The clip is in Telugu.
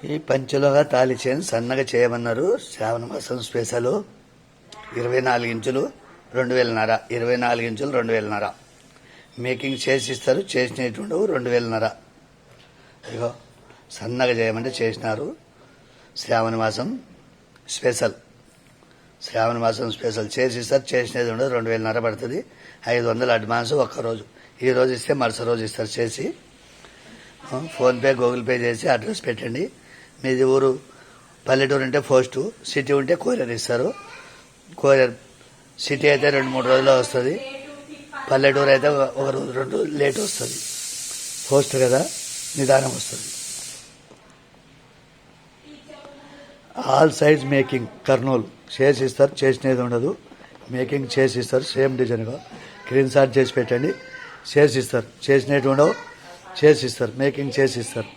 ఈ పంచులుగా తాళి చైన్ సన్నగా చేయమన్నారు. శ్రావణ మాసం స్పెషల్ 24 ఇంచులు 2000 24 ఇంచులు 2000 మేకింగ్ చేసి ఇస్తారు. చేసినట్టు ఉండవు 2000. ఇగో సన్నగా చేయమంటే చేసినారు. శ్రావణ మాసం స్పెషల్ చేసి ఇస్తారు. చేసినది ఉండదు 2000 పడుతుంది. 500 అడ్వాన్స్ ఒక్కరోజు. ఈ రోజు ఇస్తే మరుసటి రోజు ఇస్తారు చేసి. ఫోన్పే గూగుల్ పే చేసి అడ్రస్ పెట్టండి. మీది ఊరు పల్లెటూరు ఉంటే పోస్టు, సిటీ ఉంటే కొరియర్ ఇస్తారు. కొరియర్ సిటీ అయితే 2-3 రోజుల్లో వస్తుంది. పల్లెటూరు అయితే 1 రోజు 2 రోజులు లేట్ వస్తుంది. పోస్ట్ కదా నిదానం వస్తుంది. ఆల్ సైజ్ మేకింగ్ కర్నూలు చేసి ఇస్తారు. చేసినది ఉండదు. మేకింగ్ చేసి ఇస్తారు. సేమ్ డిజైన్గా స్క్రీన్ షాట్ చేసి పెట్టండి. చేసి ఇస్తారు. చేసినట్టు ఉండవు. చేసి ఇస్తారు. మేకింగ్ చేసి ఇస్తారు.